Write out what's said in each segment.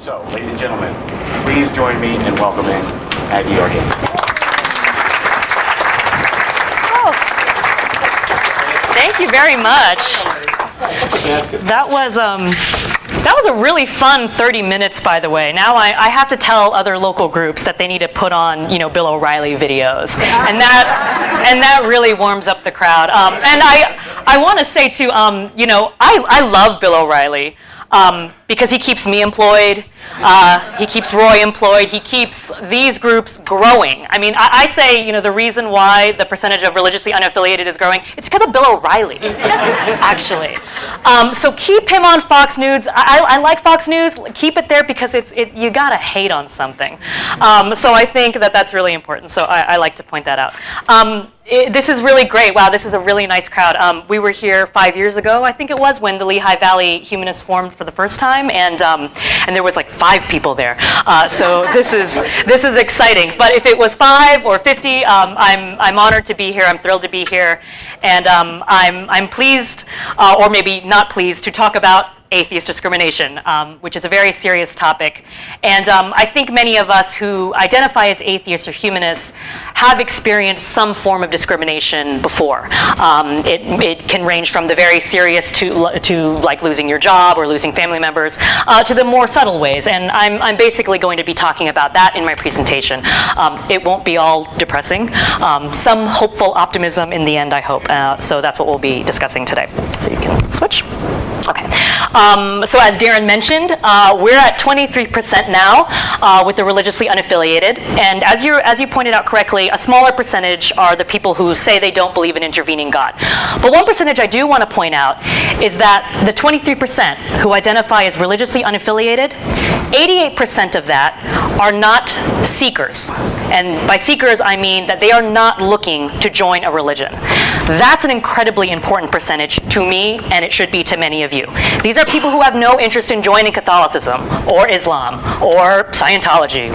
So, ladies and gentlemen, please join me in welcoming Maggie Ardiente. Oh, thank you very much. That was a really fun 30 minutes, by the way. Now I have to tell other local groups that they need to put on, Bill O'Reilly videos, and that really warms up the crowd. And I want to say too, I love Bill O'Reilly. Because he keeps me employed, he keeps Roy employed, he keeps these groups growing. I mean, I say, the reason why the percentage of religiously unaffiliated is growing, it's because of Bill O'Reilly, actually. So keep him on Fox News. I like Fox News. Keep it there because you gotta hate on something. So I think that's really important. So I like to point that out. This is really great. Wow, this is a really nice crowd. We were here 5 years ago, I think it was, when the Lehigh Valley Humanists formed for the first time, and there was like 5 people there. So this is exciting. But if it was 5 or 50, I'm honored to be here. I'm thrilled to be here, and I'm pleased, or maybe not pleased, to talk about atheist discrimination, which is a very serious topic. And I think many of us who identify as atheists or humanists have experienced some form of discrimination before. It can range from the very serious to like losing your job or losing family members, to the more subtle ways. And I'm basically going to be talking about that in my presentation. It won't be all depressing. Some hopeful optimism in the end, I hope. So that's what we'll be discussing today. So you can switch. Okay. So as Darren mentioned, we're at 23% now with the religiously unaffiliated. And as you pointed out correctly, a smaller percentage are the people who say they don't believe in intervening God. But one percentage I do want to point out is that the 23% who identify as religiously unaffiliated, 88% of that are not seekers. And by seekers, I mean that they are not looking to join a religion. That's an incredibly important percentage to me, and it should be to many of you. These are people who have no interest in joining Catholicism or Islam or Scientology.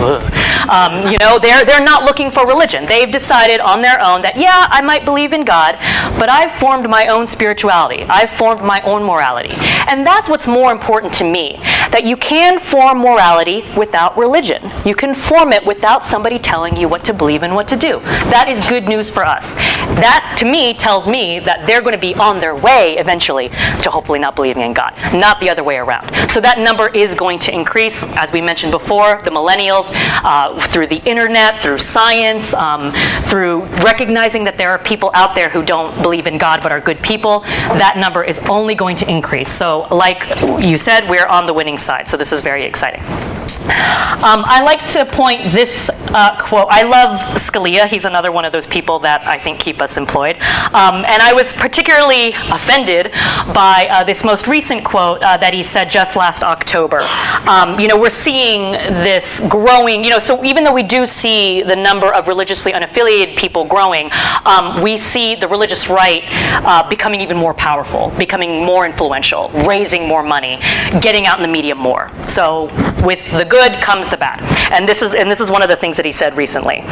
They're not looking for religion. They've decided on their own that, yeah, I might believe in God, but I've formed my own spirituality. I've formed my own morality. And that's what's more important to me, that you can form morality without religion. You can form it without somebody telling you what to believe and what to do. That is good news for us. That, to me, tells me that they're going to be on their way eventually to hopefully not believing in God, not the other way around. So that number is going to increase, as we mentioned before, the millennials, through the internet, through science, through recognizing that there are people out there who don't believe in God but are good people. That number is only going to increase. So like you said, we're on the winning side. So this is very exciting. I like to point this quote. I love Scalia. He's another one of those people that I think keep us employed. And I was particularly offended by this most recent quote that he said just last October. We're seeing this growing, so even though we do see the number of religiously unaffiliated people growing, we see the religious right becoming even more powerful, becoming more influential, raising more money, getting out in the media more. So with the good comes the bad. And this is one of the things that he said recently.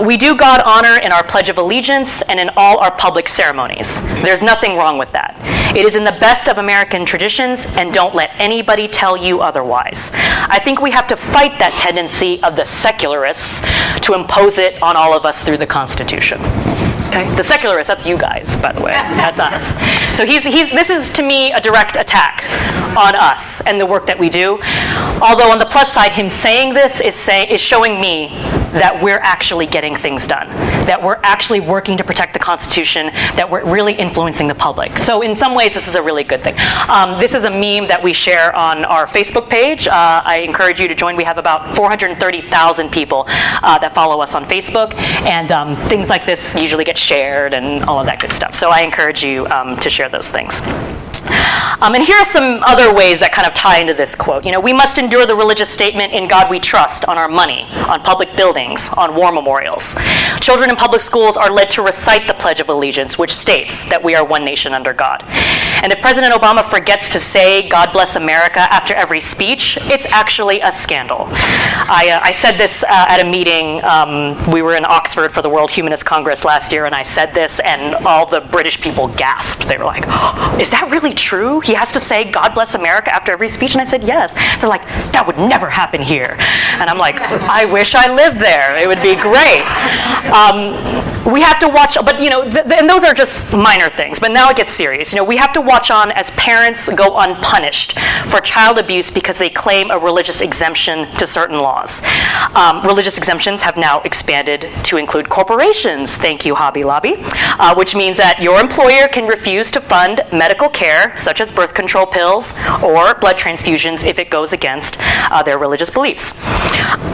We do God honor in our Pledge of Allegiance and in all our public ceremonies. There's nothing wrong with that. It is in the best of American traditions, and don't let anybody tell you otherwise. I think we have to fight that tendency of the secularists to impose it on all of us through the Constitution. Okay? The secularists, that's you guys, by the way. That's us. So this is, to me, a direct attack on us and the work that we do. Although on the plus side, him saying this is showing me that we're actually getting things done, that we're actually working to protect the Constitution, that we're really influencing the public. So in some ways, this is a really good thing. This is a meme that we share on our Facebook page. I encourage you to join. We have about 430,000 people that follow us on Facebook, and things like this usually get shared and all of that good stuff. So I encourage you to share those things. And here are some other ways that kind of tie into this quote. We must endure the religious statement, "In God we trust," on our money, on public buildings, on war memorials. Children in public schools are led to recite the Pledge of Allegiance, which states that we are one nation under God. And if President Obama forgets to say, "God bless America," after every speech, it's actually a scandal. I said this at a meeting. We were in Oxford for the World Humanist Congress last year, and I said this, and all the British people gasped. They were like, "Oh, is that really really true? He has to say, God bless America after every speech? And I said, yes. They're like, that would never happen here. And I'm like, I wish I lived there. It would be great. We have to watch, but and those are just minor things, but now it gets serious. We have to watch on as parents go unpunished for child abuse because they claim a religious exemption to certain laws. Religious exemptions have now expanded to include corporations, thank you, Hobby Lobby, which means that your employer can refuse to fund medical care, such as birth control pills or blood transfusions, if it goes against their religious beliefs.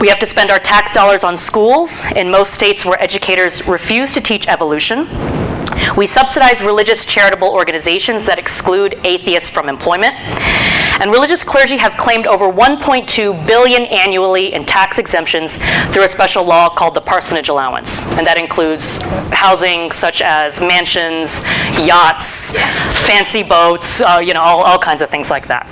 We have to spend our tax dollars on schools in most states where educators refuse to teach evolution. We subsidize religious charitable organizations that exclude atheists from employment. And religious clergy have claimed over $1.2 billion annually in tax exemptions through a special law called the parsonage allowance. And that includes housing such as mansions, yachts, fancy boats, all kinds of things like that.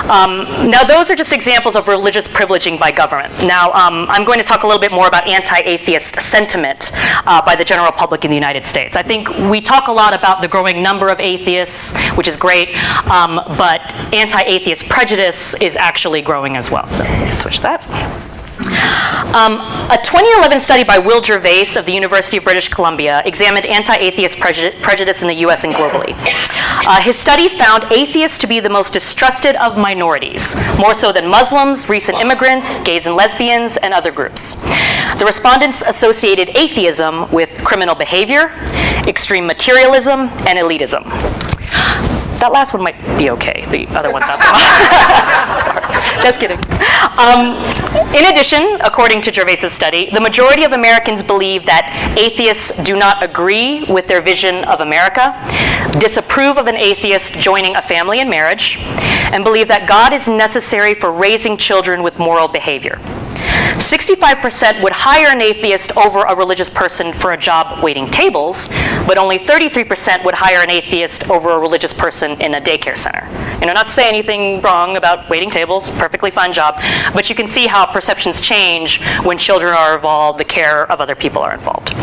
Now, those are just examples of religious privileging by government. Now, I'm going to talk a little bit more about anti-atheist sentiment by the general public in the United States. I think we talk a lot about the growing number of atheists, which is great, but anti-atheist prejudice is actually growing as well. So let me switch that. A 2011 study by Will Gervais of the University of British Columbia examined anti-atheist prejudice in the US and globally. His study found atheists to be the most distrusted of minorities, more so than Muslims, recent immigrants, gays and lesbians, and other groups. The respondents associated atheism with criminal behavior, extreme materialism, and elitism. That last one might be okay. The other one's not so much. Sorry. Just kidding. In addition, according to Gervais's study, the majority of Americans believe that atheists do not agree with their vision of America, disapprove of an atheist joining a family in marriage, and believe that God is necessary for raising children with moral behavior. 65% would hire an atheist over a religious person for a job waiting tables, but only 33% would hire an atheist over a religious person in a daycare center. Not to say anything wrong about waiting tables, perfectly fine job, but you can see how perceptions change when children are involved, the care of other people are involved.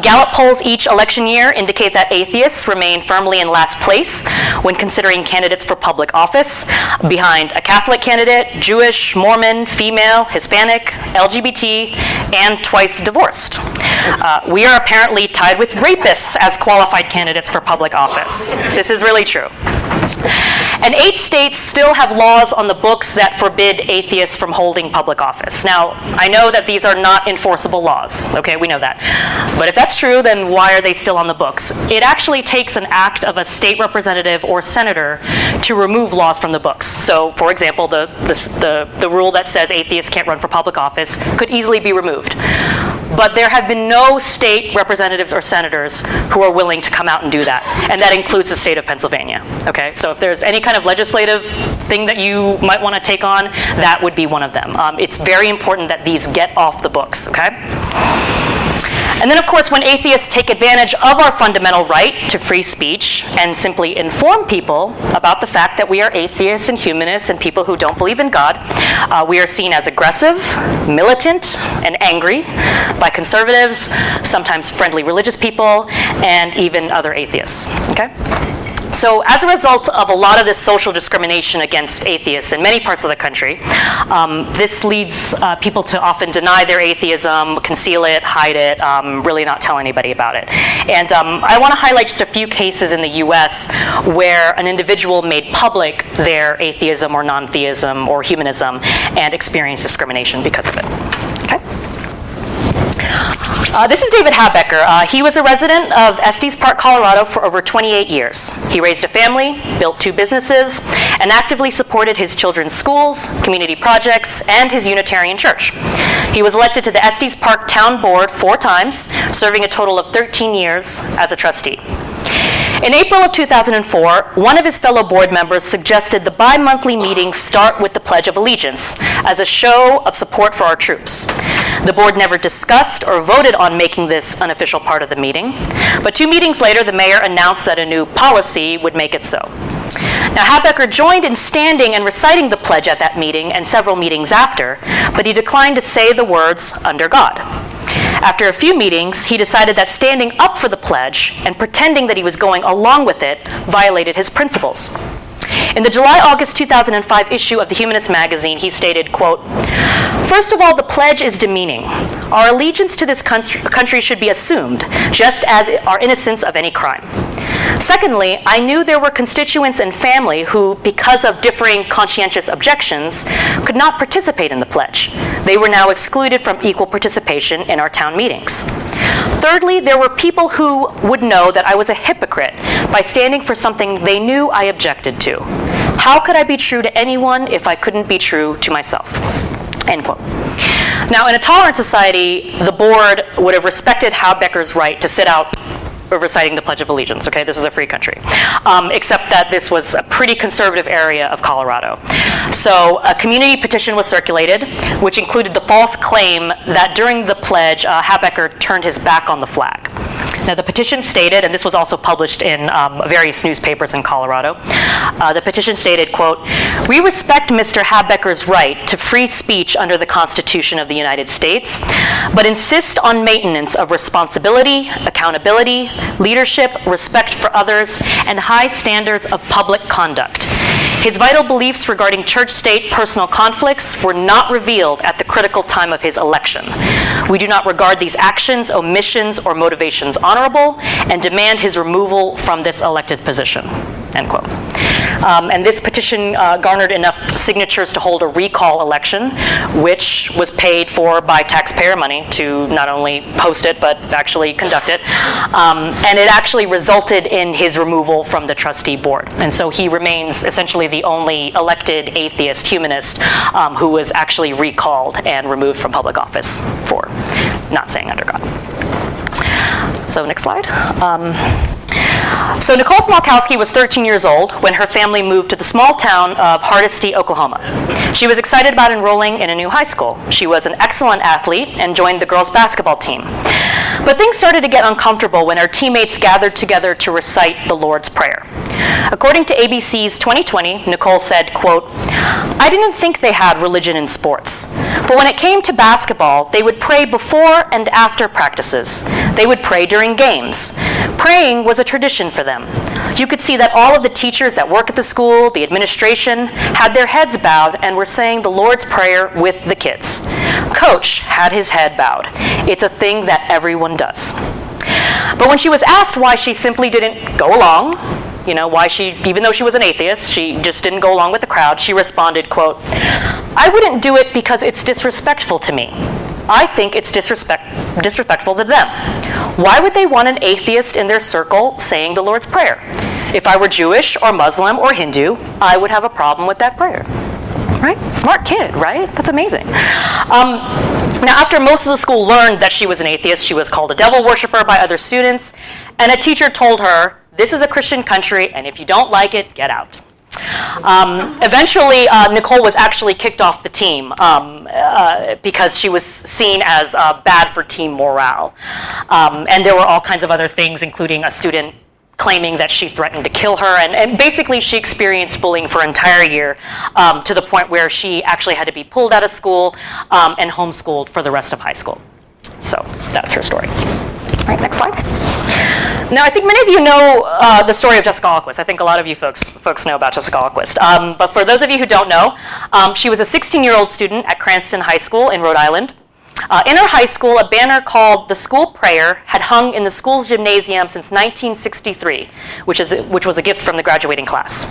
Gallup polls each election year indicate that atheists remain firmly in last place when considering candidates for public office, behind a Catholic candidate, Jewish, Mormon, female, Hispanic, LGBT, and twice divorced. We are apparently tied with rapists as qualified candidates for public office. This is really true. And 8 states still have laws on the books that forbid atheists from holding public office. Now, I know that these are not enforceable laws. Okay, we know that. But if that's true, then why are they still on the books? It actually takes an act of a state representative or senator to remove laws from the books. So, for example, the rule that says atheists can't run for public office could easily be removed. But there have been no state representatives or senators who are willing to come out and do that. And that includes the state of Pennsylvania. Okay, so if there's any kind of legislative thing that you might want to take on, that would be one of them. It's very important that these get off the books, okay? And then, of course, when atheists take advantage of our fundamental right to free speech and simply inform people about the fact that we are atheists and humanists and people who don't believe in God, we are seen as aggressive, militant, and angry by conservatives, sometimes friendly religious people, and even other atheists, okay? So as a result of a lot of this social discrimination against atheists in many parts of the country, this leads people to often deny their atheism, conceal it, hide it, really not tell anybody about it. And I want to highlight just a few cases in the US where an individual made public their atheism or non-theism or humanism and experienced discrimination because of it. Okay? This is David Habecker. He was a resident of Estes Park, Colorado for over 28 years. He raised a family, built 2 businesses, and actively supported his children's schools, community projects, and his Unitarian church. He was elected to the Estes Park Town Board 4 times, serving a total of 13 years as a trustee. In April of 2004, one of his fellow board members suggested the bi-monthly meetings start with the Pledge of Allegiance as a show of support for our troops. The board never discussed or voted on making this an official part of the meeting, but 2 meetings later, the mayor announced that a new policy would make it so. Now, Habecker joined in standing and reciting the pledge at that meeting and several meetings after, but he declined to say the words, "under God." After a few meetings, he decided that standing up for the pledge and pretending that he was going along with it violated his principles. In the July-August 2005 issue of the Humanist magazine, he stated, quote, "First of all, the pledge is demeaning. Our allegiance to this country should be assumed, just as our innocence of any crime. Secondly, I knew there were constituents and family who, because of differing conscientious objections, could not participate in the pledge. They were now excluded from equal participation in our town meetings. Thirdly, there were people who would know that I was a hypocrite by standing for something they knew I objected to. How could I be true to anyone if I couldn't be true to myself?" End quote. Now, in a tolerant society, the board would have respected Habecker's right to sit out reciting the Pledge of Allegiance, okay? This is a free country. Except that this was a pretty conservative area of Colorado. So a community petition was circulated, which included the false claim that during the pledge, Habecker turned his back on the flag. Now, the petition stated, and this was also published in various newspapers in Colorado, the petition stated, quote, "We respect Mr. Habecker's right to free speech under the Constitution of the United States, but insist on maintenance of responsibility, accountability, leadership, respect for others, and high standards of public conduct. His vital beliefs regarding church-state personal conflicts were not revealed at the critical time of his election. We do not regard these actions, omissions, or motivations honorable, and demand his removal from this elected position." End quote. And this petition garnered enough signatures to hold a recall election, which was paid for by taxpayer money to not only post it, but actually conduct it. And it actually resulted in his removal from the trustee board. And so he remains essentially the only elected atheist humanist who was actually recalled and removed from public office for not saying under God. So next slide. So Nicole Smolkowski was 13 years old when her family moved to the small town of Hardesty, Oklahoma. She was excited about enrolling in a new high school. She was an excellent athlete and joined the girls' basketball team. But things started to get uncomfortable when her teammates gathered together to recite the Lord's Prayer. According to ABC's 2020, Nicole said, quote, "I didn't think they had religion in sports, but when it came to basketball, they would pray before and after practices. They would pray during games. Praying was a tradition for them. You could see that all of the teachers that work at the school, the administration, had their heads bowed and were saying the Lord's Prayer with the kids. Coach had his head bowed. It's a thing that everyone does." But when she was asked why she simply didn't go along, why she, even though she was an atheist, she just didn't go along with the crowd, she responded, quote, "I wouldn't do it because it's disrespectful to me. I think it's disrespectful to them. Why would they want an atheist in their circle saying the Lord's Prayer? If I were Jewish or Muslim or Hindu, I would have a problem with that prayer." Right? Smart kid, right? That's amazing. Now, after most of the school learned that she was an atheist, she was called a devil worshiper by other students, and a teacher told her, "This is a Christian country, and if you don't like it, get out." Eventually, Nicole was actually kicked off the team because she was seen as bad for team morale. And there were all kinds of other things, including a student claiming that she threatened to kill her. And basically, she experienced bullying for an entire year to the point where she actually had to be pulled out of school and homeschooled for the rest of high school. So that's her story. All right, next slide. Now, I think many of you know the story of Jessica Alquist. I think a lot of you folks know about Jessica Alquist. But for those of you who don't know, she was a 16-year-old student at Cranston High School in Rhode Island. In her high school, a banner called "The School Prayer" had hung in the school's gymnasium since 1963, which was a gift from the graduating class.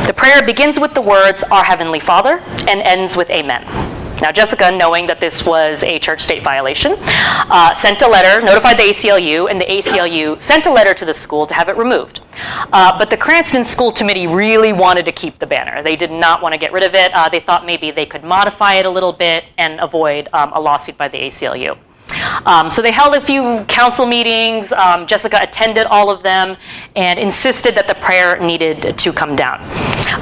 The prayer begins with the words, "Our Heavenly Father," and ends with "Amen." Now, Jessica, knowing that this was a church state violation, sent a letter, notified the ACLU, and the ACLU sent a letter to the school to have it removed. But the Cranston School Committee really wanted to keep the banner. They did not want to get rid of it. They thought maybe they could modify it a little bit and avoid a lawsuit by the ACLU. So they held a few council meetings. Jessica attended all of them and insisted that the prayer needed to come down.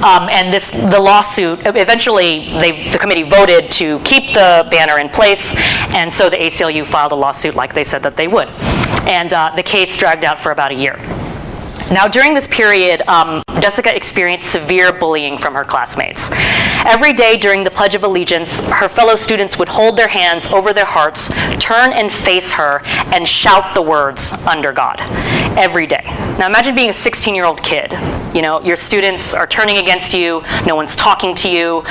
And the lawsuit, eventually the committee voted to keep the banner in place, and so the ACLU filed a lawsuit like they said that they would. And the case dragged out for about a year. Now, during this period, Jessica experienced severe bullying from her classmates. Every day during the Pledge of Allegiance, her fellow students would hold their hands over their hearts, turn and face her, and shout the words, "Under God," every day. Now, imagine being a 16-year-old kid. You know, your students are turning against you, no one's talking to you.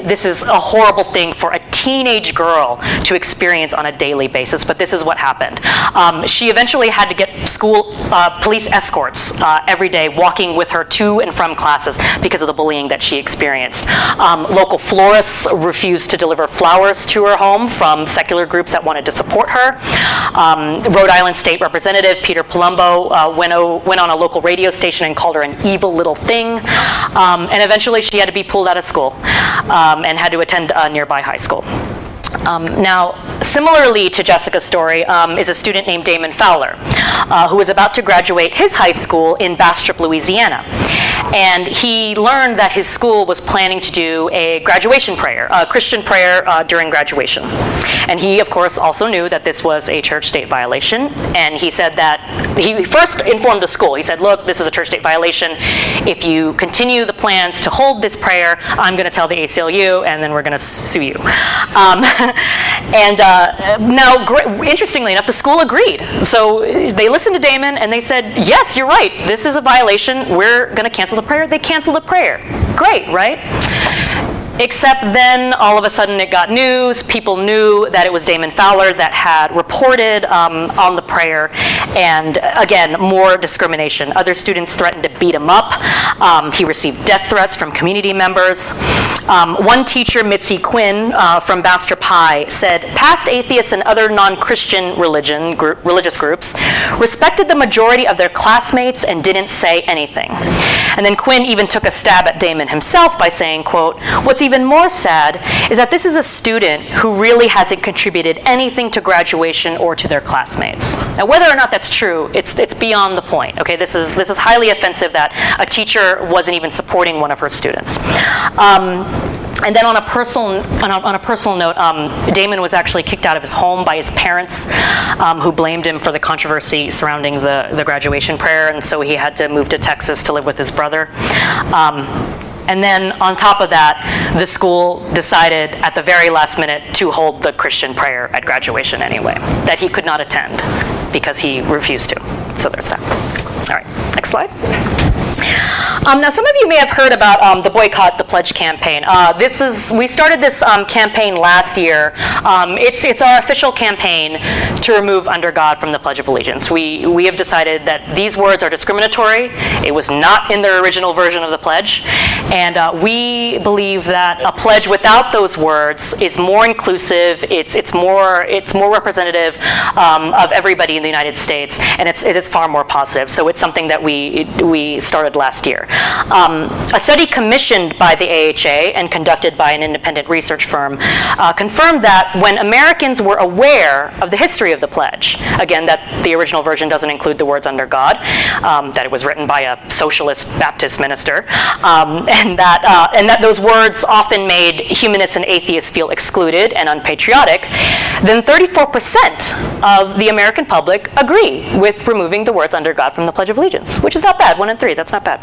This is a horrible thing for a teenage girl to experience on a daily basis, but this is what happened. She eventually had to get school police escorts every day, walking with her to and from classes because of the bullying that she experienced. Local florists refused to deliver flowers to her home from secular groups that wanted to support her. Rhode Island State Representative Peter Palumbo went on a local radio station and called her an evil little thing. And eventually she had to be pulled out of school and had to attend a nearby high school. Now, similarly to Jessica's story is a student named Damon Fowler, who was about to graduate his high school in Bastrop, Louisiana. And he learned that his school was planning to do a graduation prayer, a Christian prayer during graduation. And he, of course, also knew that this was a church-state violation. And he said that, he first informed the school. He said, look, this is a church-state violation. If you continue the plans to hold this prayer, I'm going to tell the ACLU, and then we're going to sue you. Now, interestingly enough, the school agreed. So they listened to Damon and they said, yes, you're right, this is a violation, we're going to cancel the prayer. They canceled the prayer. Great, right? Except then, all of a sudden, it got news. People knew that it was Damon Fowler that had reported on the prayer. And again, more discrimination. Other students threatened to beat him up. He received death threats from community members. One teacher, Mitzi Quinn, from Bastrop High, said, past atheists and other non-Christian religious groups respected the majority of their classmates and didn't say anything. And then Quinn even took a stab at Damon himself by saying, quote, what's even more sad is that this is a student who really hasn't contributed anything to graduation or to their classmates. Now, whether or not that's true, it's beyond the point. Okay, this is highly offensive that a teacher wasn't even supporting one of her students. And then on a personal note, Damon was actually kicked out of his home by his parents, who blamed him for the controversy surrounding the graduation prayer, and so he had to move to Texas to live with his brother. And then on top of that, the school decided at the very last minute to hold the Christian prayer at graduation anyway, that he could not attend because he refused to. So there's that. All right, next slide. Now, some of you may have heard about the Boycott the Pledge campaign. We started this campaign last year. It's our official campaign to remove "Under God" from the Pledge of Allegiance. We have decided that these words are discriminatory. It was not in their original version of the pledge, and we believe that a pledge without those words is more inclusive. It's more representative of everybody in the United States, and it is far more positive. So it's something that we started last year. A study commissioned by the AHA and conducted by an independent research firm confirmed that when Americans were aware of the history of the pledge, again, that the original version doesn't include the words "under God," that it was written by a socialist Baptist minister, and that those words often made humanists and atheists feel excluded and unpatriotic, then 34% of the American public agree with removing the words "under God" from the Pledge of Allegiance, which is not bad. 1 in 3, that's not bad.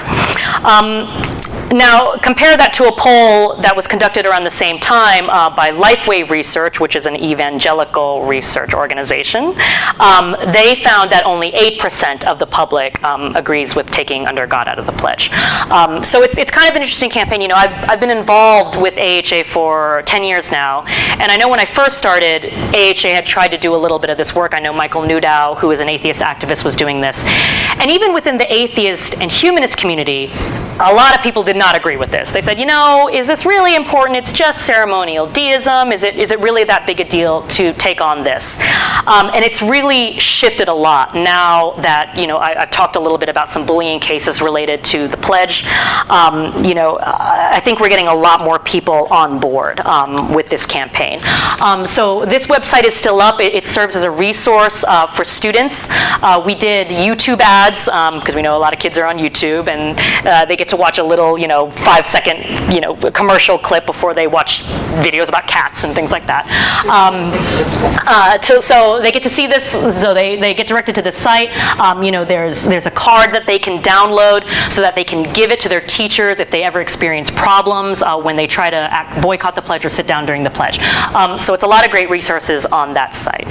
Now, compare that to a poll that was conducted around the same time by Lifeway Research, which is an evangelical research organization. They found that only 8% of the public agrees with taking "under God" out of the pledge. So it's kind of an interesting campaign. You know, I've been involved with AHA for 10 years now, and I know when I first started, AHA had tried to do a little bit of this work. I know Michael Newdow, who is an atheist activist, was doing this. And even within the atheist and humanist community, a lot of people did not agree with this. They said, you know, is this really important? It's just ceremonial deism. Is it really that big a deal to take on this? And it's really shifted a lot now that, you know, I've talked a little bit about some bullying cases related to the pledge. You know, I think we're getting a lot more people on board with this campaign. So this website is still up. It serves as a resource for students. We did YouTube ads because we know a lot of kids are on YouTube and they get get to watch a little, 5-second, commercial clip before they watch videos about cats and things like that. So they get to see this. So they get directed to this site. There's a card that they can download so that they can give it to their teachers if they ever experience problems when they try to boycott the pledge or sit down during the pledge. So it's a lot of great resources on that site.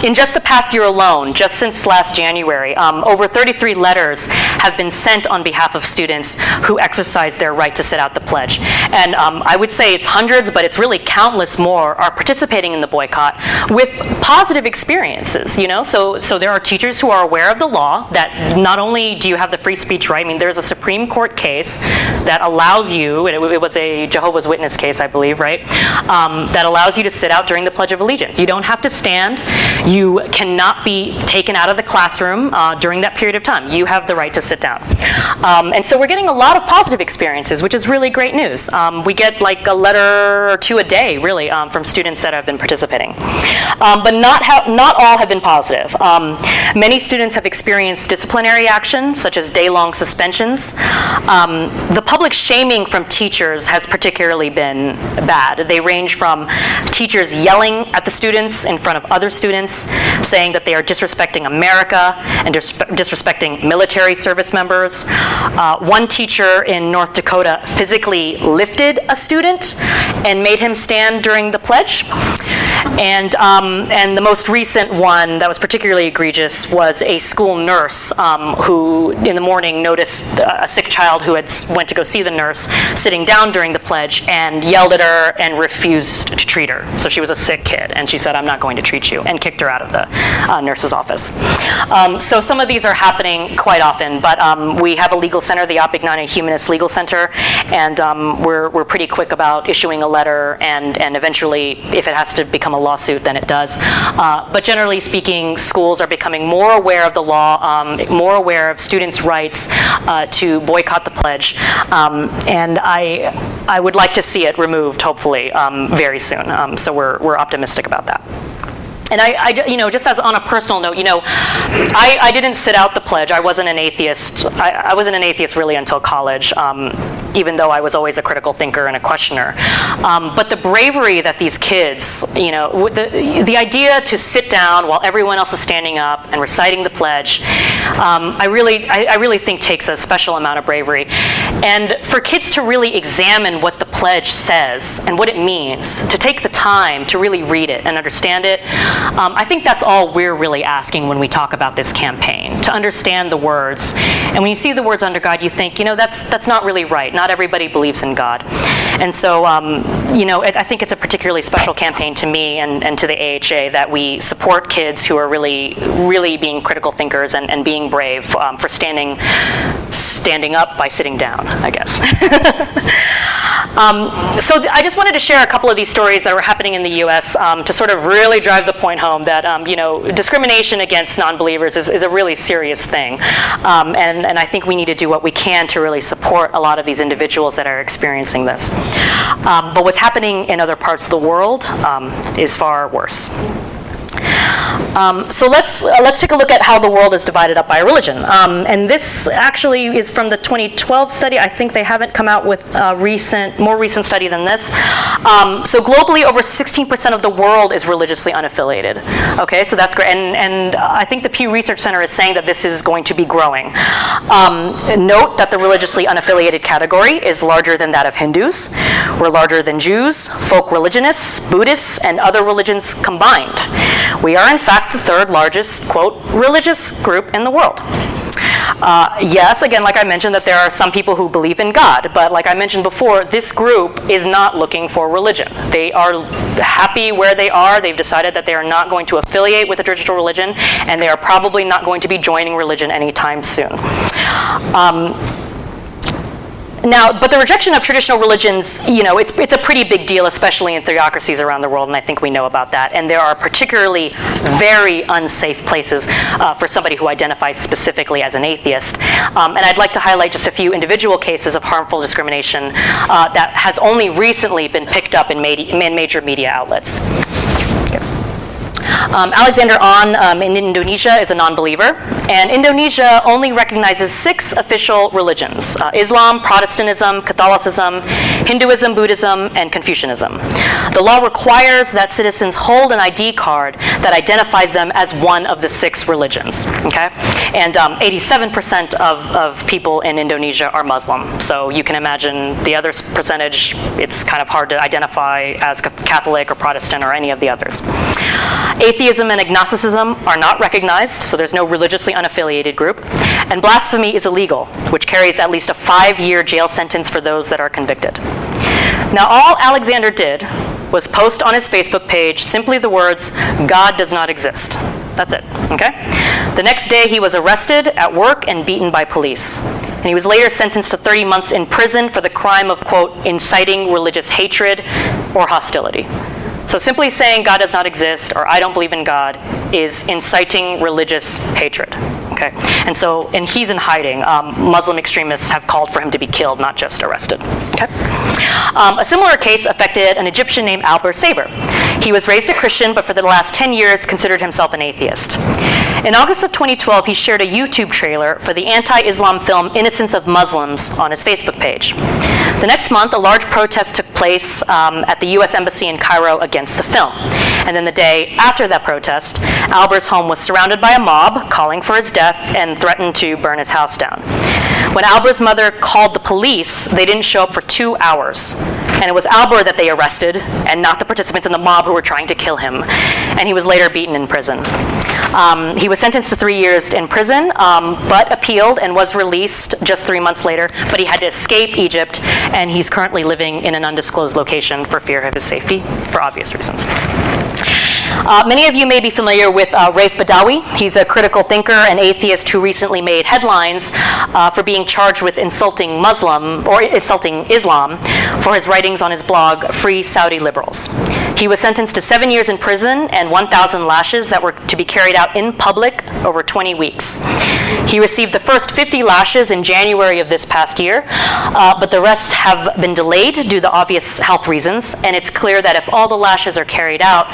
In just the past year alone, just since last January, over 33 letters have been sent on behalf of students who exercise their right to sit out the pledge. And I would say it's hundreds, but it's really countless more are participating in the boycott with positive experiences, So there are teachers who are aware of the law that not only do you have the free speech right, I mean, there's a Supreme Court case that allows you, it was a Jehovah's Witness case, I believe, right, that allows you to sit out during the Pledge of Allegiance. You don't have to stand. You cannot be taken out of the classroom during that period of time. You have the right to sit down. And so we're getting a lot of positive experiences, which is really great news. We get like a letter or two a day, really, from students that have been participating. But not all have been positive. Many students have experienced disciplinary action, such as day-long suspensions. The public shaming from teachers has particularly been bad. They range from teachers yelling at the students in front of other students, saying that they are disrespecting America and disrespecting military service members. One teacher in North Dakota physically lifted a student and made him stand during the pledge. And the most recent one that was particularly egregious was a school nurse who in the morning noticed a sick child who went to go see the nurse sitting down during the pledge and yelled at her and refused to treat her. So she was a sick kid, and she said, "I'm not going to treat you," and kicked her out of the nurse's office. So some of these are happening quite often, but we have a legal center, the American Humanist Legal Center, and we're pretty quick about issuing a letter, and eventually, if it has to become a lawsuit, then it does. But generally speaking, schools are becoming more aware of the law, more aware of students' rights to boycott the pledge, and I would like to see it removed, hopefully, very soon. So we're optimistic about that. And I just as on a personal note, I didn't sit out the pledge. I wasn't an atheist. I wasn't an atheist really until college, even though I was always a critical thinker and a questioner. But the bravery that these kids, the idea to sit down while everyone else is standing up and reciting the pledge, I really think takes a special amount of bravery. And for kids to really examine what the pledge says and what it means, to take the time to really read it and understand it, I think that's all we're really asking when we talk about this campaign, to understand the words. And when you see the words under God, you think, that's not really right. Not everybody believes in God. And so, I think it's a particularly special campaign to me and to the AHA that we support kids who are really, really being critical thinkers and being brave for standing up by sitting down, I guess. So I just wanted to share a couple of these stories that were happening in the U.S. To sort of really drive the point home that discrimination against non-believers is a really serious thing, and I think we need to do what we can to really support a lot of these individuals that are experiencing this. But what's happening in other parts of the world is far worse. So let's take a look at how the world is divided up by religion. And this actually is from the 2012 study. I think they haven't come out with a more recent study than this. So globally, over 16% of the world is religiously unaffiliated. Okay, so that's great. And I think the Pew Research Center is saying that this is going to be growing. Note that the religiously unaffiliated category is larger than that of Hindus. We're larger than Jews, folk religionists, Buddhists, and other religions combined. We are, in fact, the third largest, quote, religious group in the world. Yes, again, like I mentioned, that there are some people who believe in God, but like I mentioned before, this group is not looking for religion. They are happy where they are. They've decided that they are not going to affiliate with a traditional religion, and they are probably not going to be joining religion anytime soon. Now, but the rejection of traditional religions, it's a pretty big deal, especially in theocracies around the world, and I think we know about that. And there are particularly very unsafe places for somebody who identifies specifically as an atheist. And I'd like to highlight just a few individual cases of harmful discrimination that has only recently been picked up in major media outlets. Alexander An in Indonesia is a non-believer. And Indonesia only recognizes 6 official religions: Islam, Protestantism, Catholicism, Hinduism, Buddhism, and Confucianism. The law requires that citizens hold an ID card that identifies them as one of the 6 religions. Okay? And 87% of people in Indonesia are Muslim. So you can imagine the other percentage, it's kind of hard to identify as Catholic or Protestant or any of the others. Atheism and agnosticism are not recognized, so there's no religiously unaffiliated group. And blasphemy is illegal, which carries at least a 5-year jail sentence for those that are convicted. Now, all Alexander did was post on his Facebook page simply the words, "God does not exist." That's it, okay? The next day, he was arrested at work and beaten by police. And he was later sentenced to 30 months in prison for the crime of, quote, inciting religious hatred or hostility. So simply saying God does not exist or I don't believe in God is inciting religious hatred. Okay, and he's in hiding. Muslim extremists have called for him to be killed, not just arrested. Okay. A similar case affected an Egyptian named Albert Saber. He was raised a Christian, but for the last 10 years considered himself an atheist. In August of 2012, he shared a YouTube trailer for the anti-Islam film Innocence of Muslims on his Facebook page. The next month, a large protest took place at the U.S. Embassy in Cairo against the film. And then the day after that protest, Albert's home was surrounded by a mob calling for his death and threatened to burn his house down. When Albert's mother called the police, they didn't show up for 2 hours. And it was Albert that they arrested, and not the participants in the mob who were trying to kill him. And he was later beaten in prison. He was sentenced to 3 years in prison, but appealed and was released just 3 months later. But he had to escape Egypt, and he's currently living in an undisclosed location for fear of his safety, for obvious reasons. Many of you may be familiar with Raif Badawi. He's a critical thinker and atheist who recently made headlines for being charged with insulting Islam for his writings on his blog, Free Saudi Liberals. He was sentenced to 7 years in prison and 1,000 lashes that were to be carried out in public over 20 weeks. He received the first 50 lashes in January of this past year, but the rest have been delayed due to obvious health reasons, and it's clear that if all the lashes are carried out,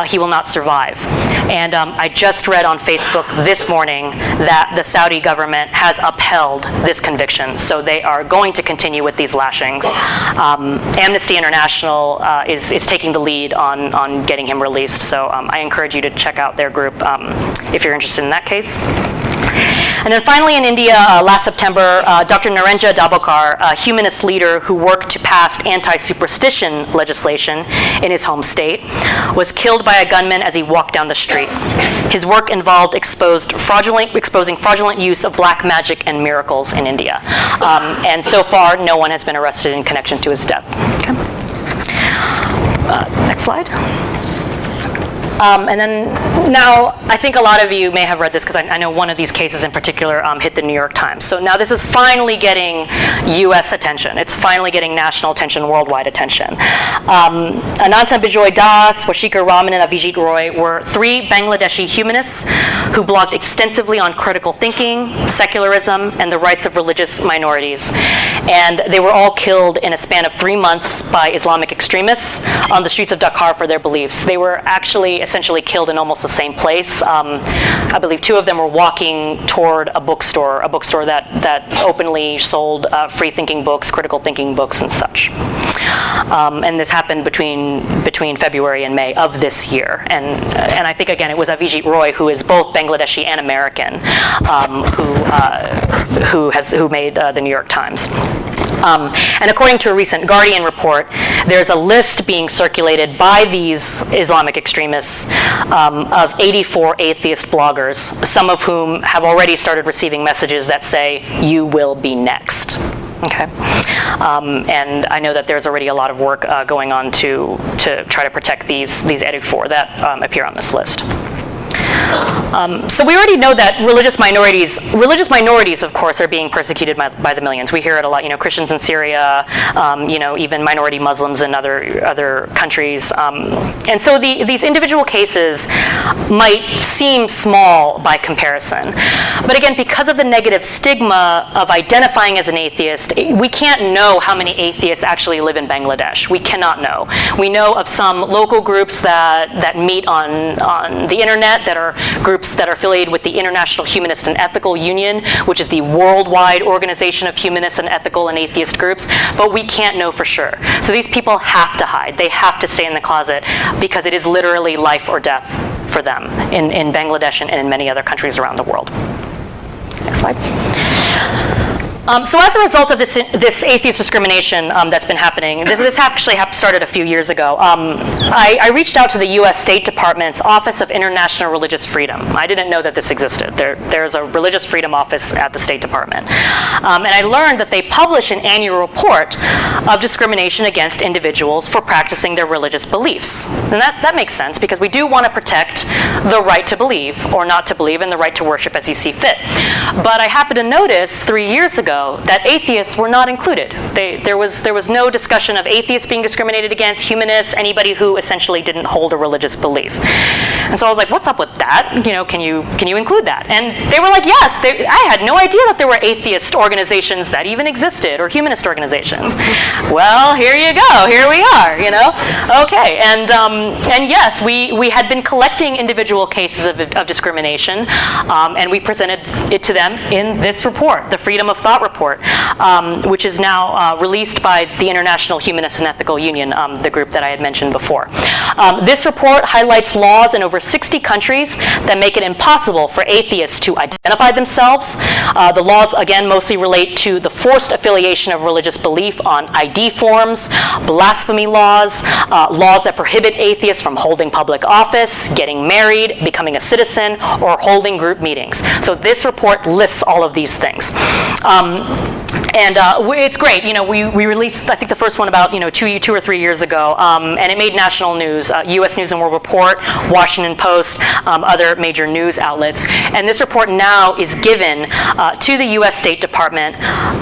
he will not survive. And I just read on Facebook this morning that the Saudi government has upheld this conviction, so they are going to continue with these lashings. Amnesty International is taking the lead on getting him released, so I encourage you to check out their group if you're interested in that case. And then finally in India, last September, Dr. Narendra Dabokar, a humanist leader who worked to pass anti-superstition legislation in his home state, was killed by a gunman as he walked down the street. His work involved exposing fraudulent use of black magic and miracles in India. And so far, no one has been arrested in connection to his death. Okay. Next slide. And then now, I think a lot of you may have read this because I know one of these cases in particular hit the New York Times. So now this is finally getting U.S. attention. It's finally getting national attention, worldwide attention. Ananta Bijoy Das, Washika Raman, and Avijit Roy were 3 Bangladeshi humanists who blogged extensively on critical thinking, secularism, and the rights of religious minorities. And they were all killed in a span of 3 months by Islamic extremists on the streets of Dhaka for their beliefs. They were actually essentially killed in almost the same place. I believe 2 of them were walking toward a bookstore that openly sold free-thinking books, critical thinking books, and such. And this happened between February and May of this year. And I think, again, it was Avijit Roy, who is both Bangladeshi and American, who made the New York Times. And according to a recent Guardian report, there's a list being circulated by these Islamic extremists of 84 atheist bloggers, some of whom have already started receiving messages that say, "You will be next." Okay, and I know that there's already a lot of work going on to try to protect these 84 that appear on this list. So we already know that religious minorities, of course, are being persecuted by the millions. We hear it a lot. Christians in Syria, even minority Muslims in other countries. And so these individual cases might seem small by comparison. But again, because of the negative stigma of identifying as an atheist, we can't know how many atheists actually live in Bangladesh. We cannot know. We know of some local groups that meet on the internet that are are groups that are affiliated with the International Humanist and Ethical Union, which is the worldwide organization of humanists and ethical and atheist groups, but we can't know for sure. So these people have to hide. They have to stay in the closet because it is literally life or death for them in Bangladesh and in many other countries around the world. Next slide. So as a result of this atheist discrimination that's been happening, this actually started a few years ago, I reached out to the U.S. State Department's Office of International Religious Freedom. I didn't know that this existed. There's a religious freedom office at the State Department. And I learned that they publish an annual report of discrimination against individuals for practicing their religious beliefs. And that makes sense because we do want to protect the right to believe or not to believe and the right to worship as you see fit. But I happened to notice 3 years ago that atheists were not included. There was no discussion of atheists being discriminated against, humanists, anybody who essentially didn't hold a religious belief. And so I was like, what's up with that? Can you include that? And they were like, yes. I had no idea that there were atheist organizations that even existed, or humanist organizations. Well, here you go. Here we are. Okay. And yes, we had been collecting individual cases of discrimination, and we presented it to them in this report, the Freedom of Thought report, which is now released by the International Humanist and Ethical Union, the group that I had mentioned before. This report highlights laws in over 60 countries that make it impossible for atheists to identify themselves. The laws, again, mostly relate to the forced affiliation of religious belief on ID forms, blasphemy laws, laws that prohibit atheists from holding public office, getting married, becoming a citizen, or holding group meetings. So this report lists all of these things. It's great. We released, I think, the first one about 2 or 3 years ago, and it made national news. U.S. News and World Report, Washington Post, other major news outlets. And this report now is given to the U.S. State Department,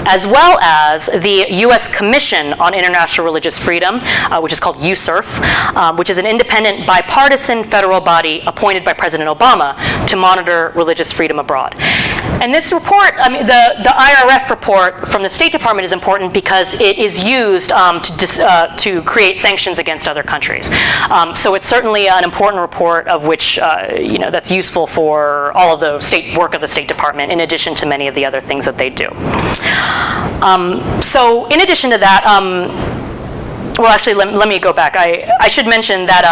as well as the U.S. Commission on International Religious Freedom, which is called USERF, which is an independent, bipartisan federal body appointed by President Obama to monitor religious freedom abroad. And this report, the IRF report from the State Department is important because it is used to create sanctions against other countries. So it's certainly an important report of which, that's useful for all of the work of the State Department, in addition to many of the other things that they do. So in addition to that, well, actually, let me go back. I should mention that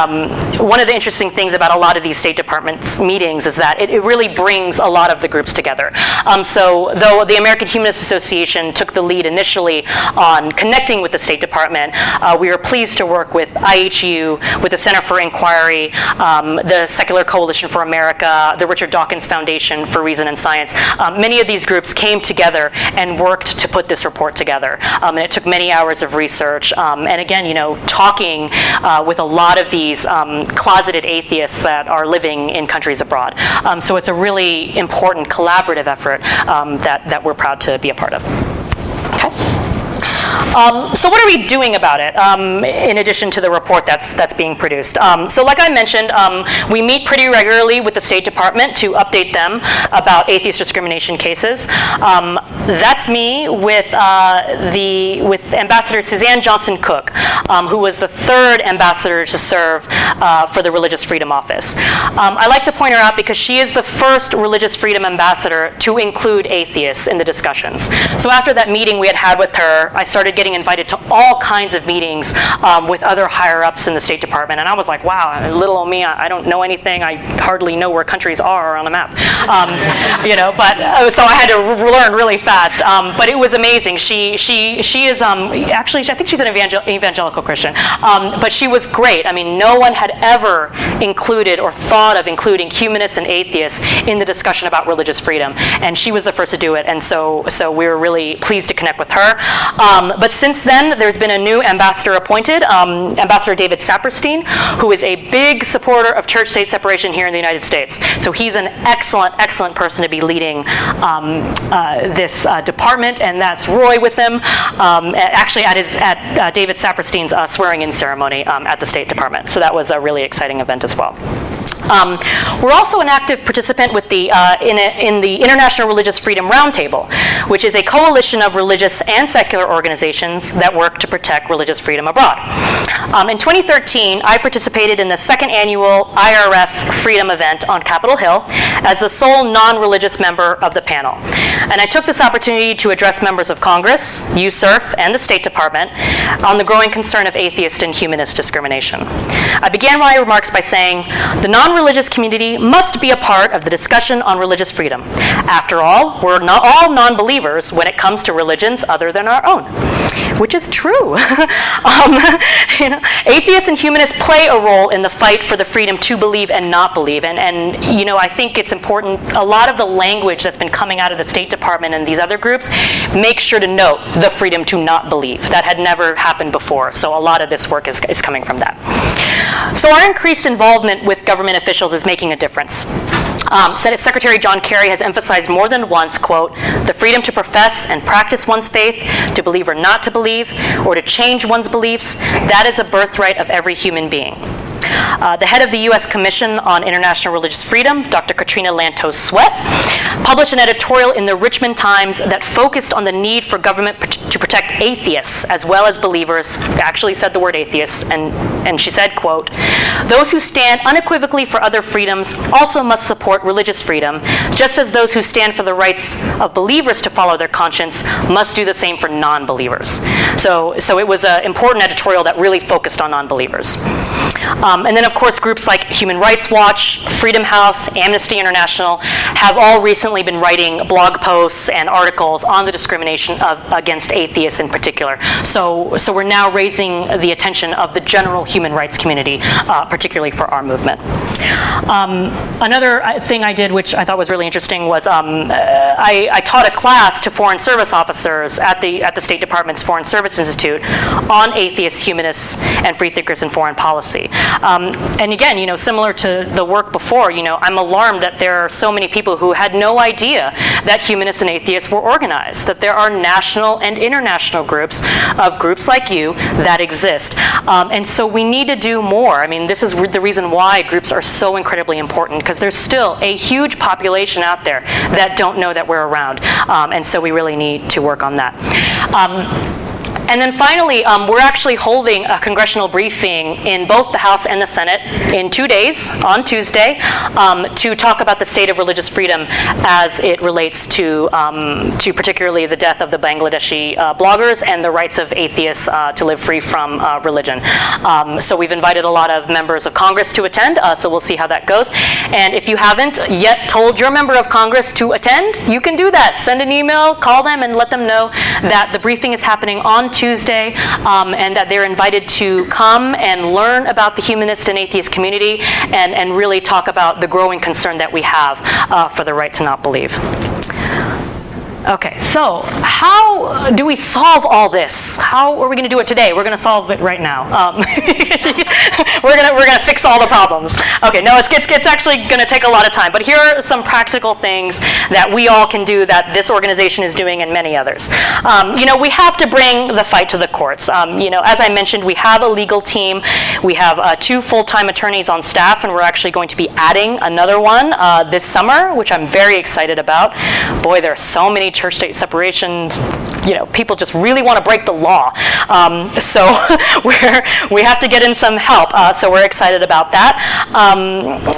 one of the interesting things about a lot of these State Department's meetings is that it really brings a lot of the groups together. So though the American Humanist Association took the lead initially on connecting with the State Department, we are pleased to work with IHU, with the Center for Inquiry, the Secular Coalition for America, the Richard Dawkins Foundation for Reason and Science. Many of these groups came together and worked to put this report together. And it took many hours of research. And again, talking with a lot of these closeted atheists that are living in countries abroad. So it's a really important collaborative effort that we're proud to be a part of. Okay. So what are we doing about it, in addition to the report that's being produced? So like I mentioned, we meet pretty regularly with the State Department to update them about atheist discrimination cases. That's me with Ambassador Suzanne Johnson Cook, who was the third ambassador to serve for the Religious Freedom Office. I like to point her out because she is the first religious freedom ambassador to include atheists in the discussions. So after that meeting we had with her, I started getting invited to all kinds of meetings with other higher-ups in the State Department, and I was like, wow, little old me, I don't know anything. I hardly know where countries are on a map. But so I had to learn really fast. But it was amazing. She is actually, I think she's an evangelical Christian, but she was great. I mean, no one had ever included or thought of including humanists and atheists in the discussion about religious freedom, and she was the first to do it. And so we were really pleased to connect with her. But since then, there's been a new ambassador appointed, Ambassador David Saperstein, who is a big supporter of church-state separation here in the United States. So he's an excellent person to be leading this department, and that's Roy with him, actually at David Saperstein's swearing-in ceremony at the State Department. So that was a really exciting event as well. We're also an active participant with the, in the International Religious Freedom Roundtable, which is a coalition of religious and secular organizations that work to protect religious freedom abroad. In 2013, I participated in the second annual IRF Freedom event on Capitol Hill as the sole non-religious member of the panel. And I took this opportunity to address members of Congress, USCIRF, and the State Department on the growing concern of atheist and humanist discrimination. I began my remarks by saying, the non-religious community must be a part of the discussion on religious freedom. After all, we're not all non-believers when it comes to religions other than our own, which is true. Atheists and humanists play a role in the fight for the freedom to believe and not believe. And I think it's important, a lot of the language that's been coming out of the State Department and these other groups, make sure to note the freedom to not believe. That had never happened before, so a lot of this work is coming from that. So our increased involvement with government officials is making a difference. Senate Secretary John Kerry has emphasized more than once, quote, the freedom to profess and practice one's faith, to believe or not to believe, or to change one's beliefs, that is a birthright of every human being. The head of the U.S. Commission on International Religious Freedom, Dr. Katrina Lantos Sweat, published an editorial in the Richmond Times that focused on the need for government to protect atheists as well as believers. Actually said the word atheists, and she said, quote, those who stand unequivocally for other freedoms also must support religious freedom, just as those who stand for the rights of believers to follow their conscience must do the same for non-believers. So it was an important editorial that really focused on non-believers. And then, of course, groups like Human Rights Watch, Freedom House, Amnesty International have all recently been writing blog posts and articles on the discrimination against atheists in particular. So we're now raising the attention of the general human rights community, particularly for our movement. Another thing I did, which I thought was really interesting, was I taught a class to foreign service officers at the State Department's Foreign Service Institute on atheists, humanists, and free thinkers in foreign policy. And again, similar to the work before, I'm alarmed that there are so many people who had no idea that humanists and atheists were organized, that there are national and international groups like you that exist. And so we need to do more. I mean, this is the reason why groups are so incredibly important, because there's still a huge population out there that don't know that we're around. And so we really need to work on that. And then finally, we're actually holding a congressional briefing in both the House and the Senate in 2 days, on Tuesday, to talk about the state of religious freedom as it relates to particularly the death of the Bangladeshi bloggers and the rights of atheists to live free from religion. So we've invited a lot of members of Congress to attend, so we'll see how that goes. And if you haven't yet told your member of Congress to attend, you can do that. Send an email, call them, and let them know that the briefing is happening on Tuesday, and that they're invited to come and learn about the humanist and atheist community and really talk about the growing concern that we have for the right to not believe. Okay, so how do we solve all this? How are we going to do it today? We're going to solve it right now. We're going to fix all the problems. Okay, no, it's actually going to take a lot of time. But here are some practical things that we all can do that this organization is doing and many others. We have to bring the fight to the courts. As I mentioned, we have a legal team. We have 2 full-time attorneys on staff, and we're actually going to be adding another one this summer, which I'm very excited about. Boy, there are so many church-state separation, people just really want to break the law. So we have to get in some help. So we're excited about that.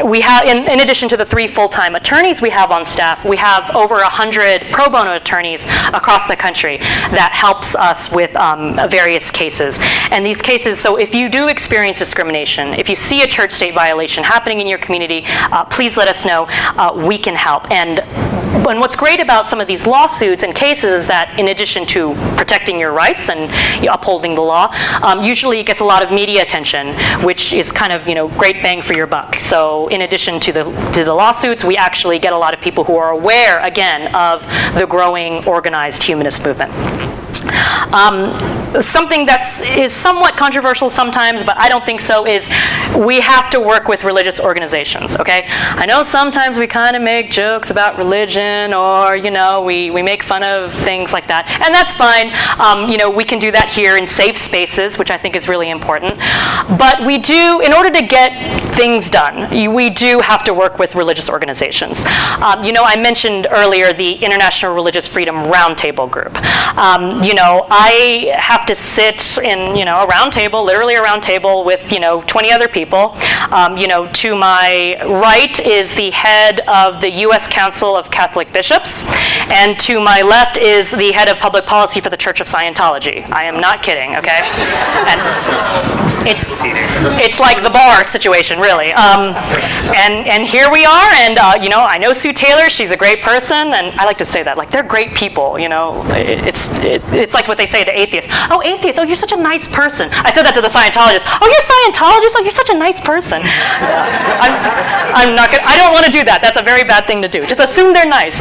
We have, in addition to the 3 full-time attorneys we have on staff, we have over 100 pro bono attorneys across the country that helps us with various cases. And these cases, so if you do experience discrimination, if you see a church-state violation happening in your community, please let us know. We can help. And what's great about some of these lawsuits and cases is that in addition to protecting your rights and upholding the law, usually it gets a lot of media attention, which is kind of great bang for your buck. So in addition to the lawsuits, we actually get a lot of people who are aware again of the growing organized humanist movement. Something that is somewhat controversial sometimes, but I don't think so, is we have to work with religious organizations, okay? I know sometimes we kind of make jokes about religion, or, we make fun of things like that, and that's fine. We can do that here in safe spaces, which I think is really important. But we do, in order to get things done, we do have to work with religious organizations. I mentioned earlier the International Religious Freedom Roundtable Group. I have to sit in, a round table, literally a round table with, 20 other people. To my right is the head of the U.S. Council of Catholic Bishops, and to my left is the head of public policy for the Church of Scientology. I am not kidding, okay? And it's like the bar situation, really. And here we are, and, I know Sue Taylor, she's a great person, and I like to say that, like, they're great people, It's like what they say to atheists. Oh, atheist, oh, you're such a nice person. I said that to the Scientologists. Oh, you're Scientologist? Oh, you're such a nice person. I'm not gonna, I don't want to do that. That's a very bad thing to do. Just assume they're nice.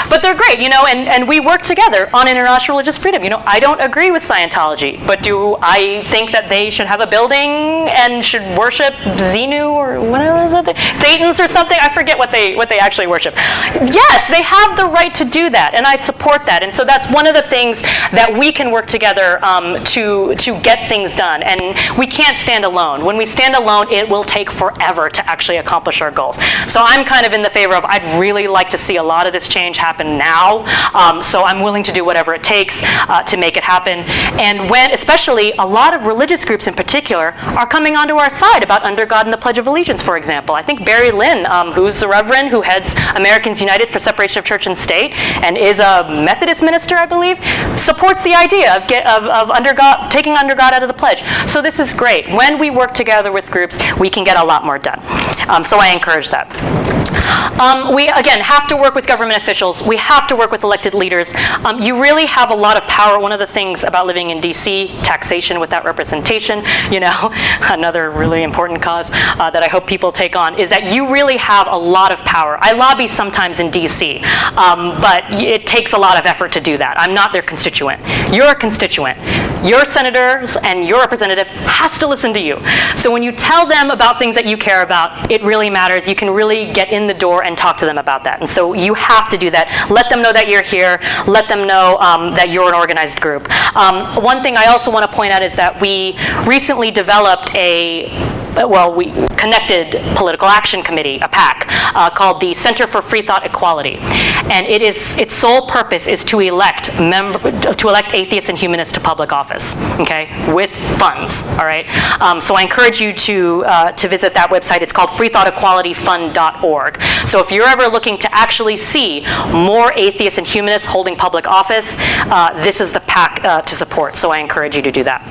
But they're great, and we work together on international religious freedom. I don't agree with Scientology, but do I think that they should have a building and should worship Xenu or whatever is it? Thetans or something? I forget what they actually worship. Yes, they have the right to do that, and I support that. And so that's one of the things that we can work together to get things done. And we can't stand alone. When we stand alone, it will take forever to actually accomplish our goals. So I'm kind of in the favor of, I'd really like to see a lot of this change happen now. So I'm willing to do whatever it takes to make it happen. And when, especially, a lot of religious groups in particular are coming onto our side about under God and the Pledge of Allegiance, for example. I think Barry Lynn, who's the Reverend who heads Americans United for Separation of Church and State, and is a Methodist minister, I believe, supports the idea of under God, taking under God out of the pledge. So this is great. When we work together with groups, we can get a lot more done. So I encourage that. We, again, have to work with government officials. We have to work with elected leaders. You really have a lot of power. One of the things about living in D.C., taxation without representation, another really important cause that I hope people take on, is that you really have a lot of power. I lobby sometimes in D.C., but it takes a lot of effort to do that. I'm not their constituent. You're a constituent. Your senators and your representative has to listen to you. So when you tell them about things that you care about, it really matters. You can really get in the door and talk to them about that. And so you have to do that. Let them know that you're here. Let them know that you're an organized group. One thing I also want to point out is that we recently developed we connected political action committee, a PAC, called the Center for Free Thought Equality, and its sole purpose is to elect atheists and humanists to public office, okay, with funds. All right. So I encourage you to visit that website. It's called freethoughtequalityfund.org. So if you're ever looking to actually see more atheists and humanists holding public office, this is the PAC to support. So I encourage you to do that.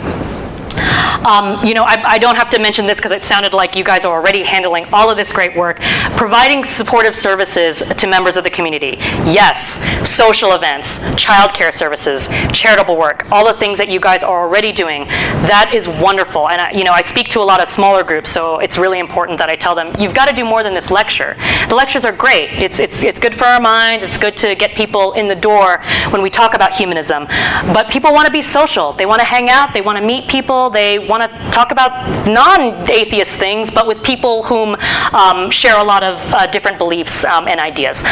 I don't have to mention this because it sounded like you guys are already handling all of this great work. Providing supportive services to members of the community. Yes, social events, childcare services, charitable work, all the things that you guys are already doing. That is wonderful. And I speak to a lot of smaller groups, so it's really important that I tell them, you've got to do more than this lecture. The lectures are great. It's good for our minds. It's good to get people in the door when we talk about humanism. But people want to be social. They want to hang out. They want to meet people. They want to talk about non-atheist things, but with people whom share a lot of different beliefs and ideas.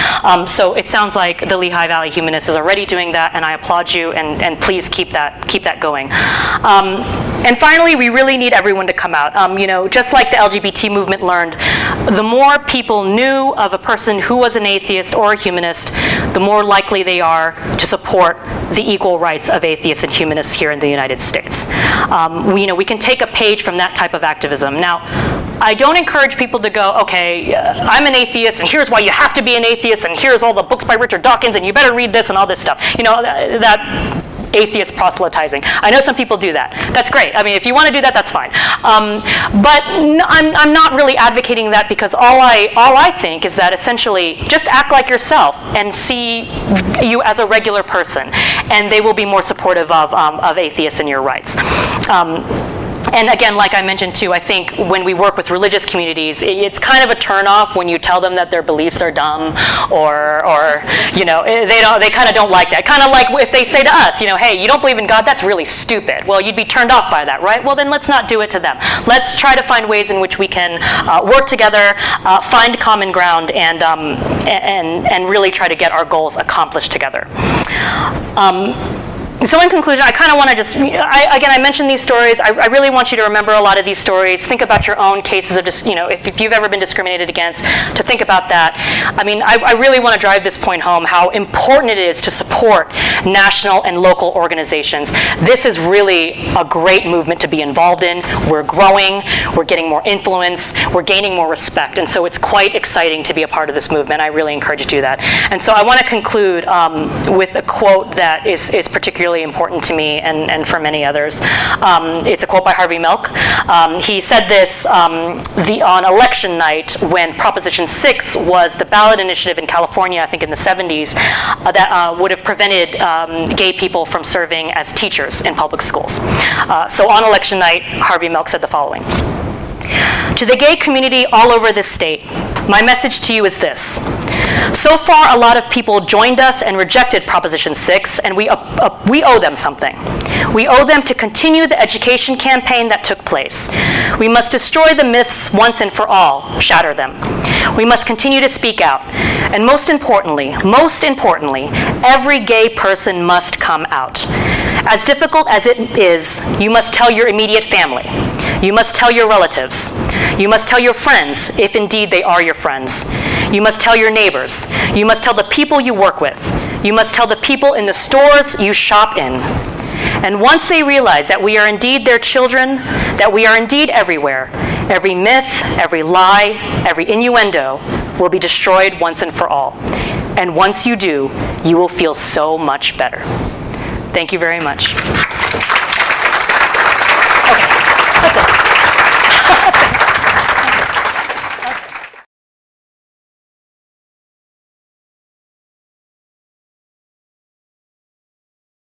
So it sounds like the Lehigh Valley Humanists is already doing that, and I applaud you, and please keep that going. And finally, we really need everyone to come out. Just like the LGBT movement learned, the more people knew of a person who was an atheist or a humanist, the more likely they are to support the equal rights of atheists and humanists here in the United States. We can take a page from that type of activism. Now, I don't encourage people to go, okay, I'm an atheist, and here's why you have to be an atheist, and here's all the books by Richard Dawkins, and you better read this and all this stuff. That atheist proselytizing. I know some people do that. That's great. I mean, if you want to do that, that's fine. But I'm not really advocating that, because all I think is that essentially just act like yourself and see you as a regular person, and they will be more supportive of atheists and your rights. And again, like I mentioned too, I think when we work with religious communities, it's kind of a turnoff when you tell them that their beliefs are dumb, or they kind of don't like that. Kind of like if they say to us, hey, you don't believe in God, that's really stupid. Well, you'd be turned off by that, right? Well, then let's not do it to them. Let's try to find ways in which we can work together, find common ground, and really try to get our goals accomplished together. So in conclusion, I kind of want to just, I mentioned these stories. I really want you to remember a lot of these stories. Think about your own cases of just, if you've ever been discriminated against, to think about that. I mean, I really want to drive this point home, how important it is to support national and local organizations. This is really a great movement to be involved in. We're growing, we're getting more influence, we're gaining more respect, and so it's quite exciting to be a part of this movement. I really encourage you to do that. And so I want to conclude with a quote that is particularly important to me and for many others. It's a quote by Harvey Milk. He said this on election night when Proposition 6 was the ballot initiative in California, I think in the 70s, that would have prevented gay people from serving as teachers in public schools. So on election night, Harvey Milk said the following: "To the gay community all over this state, my message to you is this. So far, a lot of people joined us and rejected Proposition 6, and we owe them something. We owe them to continue the education campaign that took place. We must destroy the myths once and for all, shatter them. We must continue to speak out. And most importantly, every gay person must come out. As difficult as it is, you must tell your immediate family. You must tell your relatives. You must tell your friends, if indeed they are your friends. You must tell your neighbors. You must tell the people you work with. You must tell the people in the stores you shop in. And once they realize that we are indeed their children, that we are indeed everywhere, every myth, every lie, every innuendo will be destroyed once and for all. And once you do, you will feel so much better." Thank you very much.